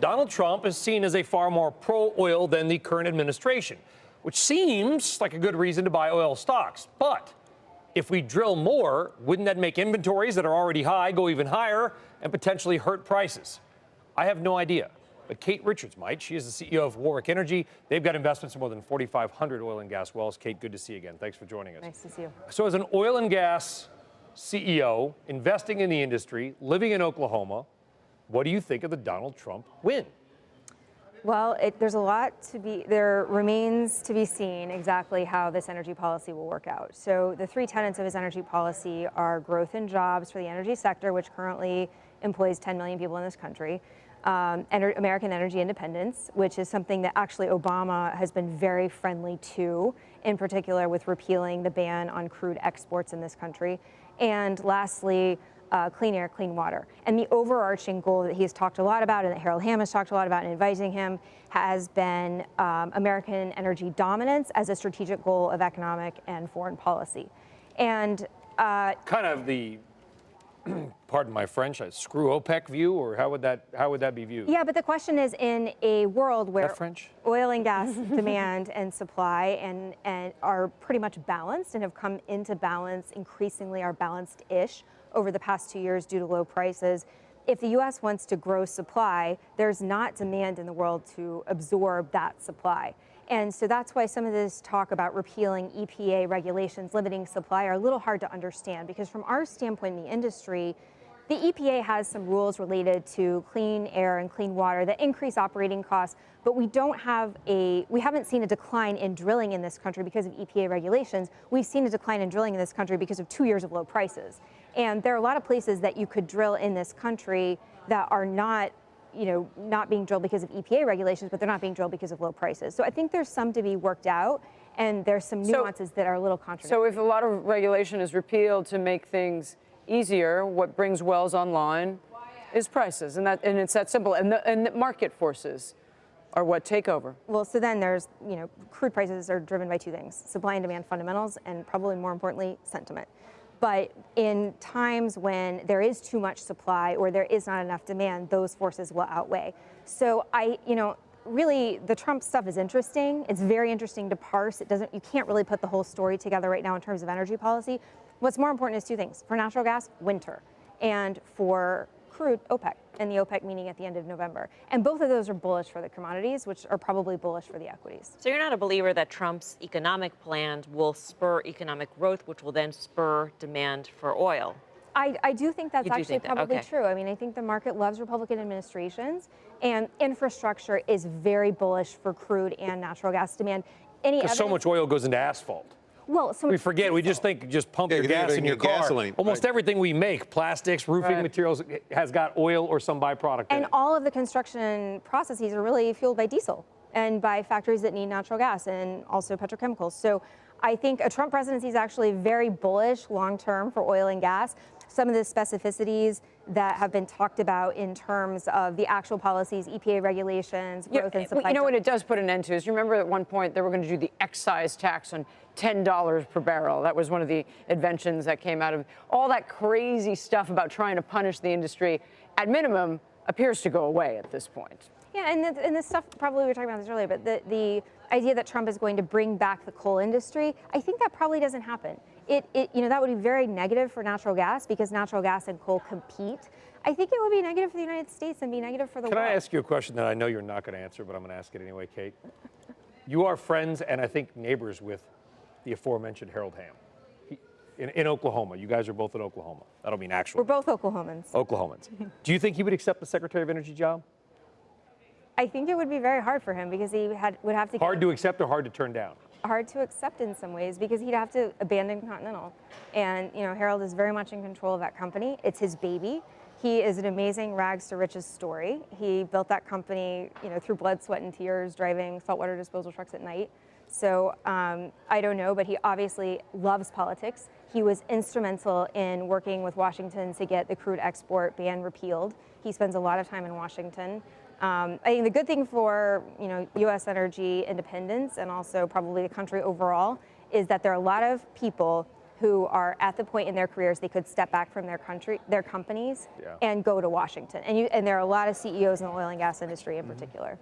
Donald Trump is seen as a far more pro-oil than the current administration, which seems like a good reason to buy oil stocks. But if we drill more, wouldn't that make inventories that are already high go even higher and potentially hurt prices? I have no idea, but Kate Richards might. She is the CEO of Warwick Energy. They've got investments in more than 4,500 oil and gas wells. Kate, good to see you again. Thanks for joining us. Nice to see you. So as an oil and gas CEO, investing in the industry, living in Oklahoma, what do you think of the Donald Trump win? Well, there remains to be seen exactly how this energy policy will work out. So the three tenets of his energy policy are growth in jobs for the energy sector, which currently employs 10 million people in this country, American energy independence, which is something that actually Obama has been very friendly to, in particular with repealing the ban on crude exports in this country, and lastly, clean air, clean water. And the overarching goal that he's talked a lot about and that Harold Hamm has talked a lot about in advising him has been American energy dominance as a strategic goal of economic and foreign policy. And kind of the, pardon my French, a screw OPEC view, or how would that be viewed? Yeah, but the question is, in a world where French? Oil and gas demand and supply and are pretty much balanced and have come into balance, increasingly are balanced-ish over the past 2 years due to low prices. If the U.S. wants to grow supply, there's not demand in the world to absorb that supply. And so that's why some of this talk about repealing EPA regulations, limiting supply, are a little hard to understand, because from our standpoint in the industry, the EPA has some rules related to clean air and clean water that increase operating costs, but we haven't seen a decline in drilling in this country because of EPA regulations. We've seen a decline in drilling in this country because of 2 years of low prices. And there are a lot of places that you could drill in this country that are not being drilled because of EPA regulations, but they're not being drilled because of low prices. So I think there's some to be worked out, and there's some nuances that are a little contradictory. So if a lot of regulation is repealed to make things easier, what brings wells online is prices, and it's that simple. And the market forces are what take over. Well, so then there's, crude prices are driven by two things: supply and demand fundamentals, and probably more importantly, sentiment. But in times when there is too much supply or there is not enough demand, those forces will outweigh. So really, the Trump stuff is interesting. It's very interesting to parse. You can't really put the whole story together right now in terms of energy policy. What's more important is two things: for natural gas, winter, and for crude, OPEC, and the OPEC meeting at the end of November. And both of those are bullish for the commodities, which are probably bullish for the equities. So you're not a believer that Trump's economic plans will spur economic growth, which will then spur demand for oil? I do think that's actually probably Okay. true. I mean, I think the market loves Republican administrations, and infrastructure is very bullish for crude and natural gas demand. Because so much oil goes into asphalt. Well, we forget. We just think pump your gas in your car. Gasoline, Almost everything we make, plastics, roofing materials, has got oil or some byproduct in and it. all of the construction processes are really fueled by diesel and by factories that need natural gas and also petrochemicals. So I think a Trump presidency is actually very bullish long-term for oil and gas. Some of the specificities that have been talked about in terms of the actual policies, EPA regulations, growth and supply. You know what it does put an end to is, you remember at one point they were going to do the excise tax on $10 per barrel. That was one of the inventions that came out of all that crazy stuff about trying to punish the industry. At minimum, appears to go away at this point. Yeah, and this stuff, probably we were talking about this earlier, but the idea that Trump is going to bring back the coal industry, I think that probably doesn't happen. That would be very negative for natural gas, because natural gas and coal compete. I think it would be negative for the United States and be negative for the world. Can I ask you a question that I know you're not going to answer, but I'm going to ask it anyway, Kate? You are friends and I think neighbors with the aforementioned Harold Hamm in Oklahoma. You guys are both in Oklahoma. That'll mean actually. We're both Oklahomans. Oklahomans. Do you think he would accept the Secretary of Energy job? I think it would be very hard for him, because he would have to. Hard to accept or hard to turn down? Hard to accept in some ways, because he'd have to abandon Continental. And, Harold is very much in control of that company. It's his baby. He is an amazing rags to riches story. He built that company, through blood, sweat, and tears, driving saltwater disposal trucks at night. So I don't know, but he obviously loves politics. He was instrumental in working with Washington to get the crude export ban repealed. He spends a lot of time in Washington. I think the good thing for U.S. energy independence, and also probably the country overall, is that there are a lot of people who are at the point in their careers they could step back from their companies, and go to Washington. And there are a lot of CEOs in the oil and gas industry in particular.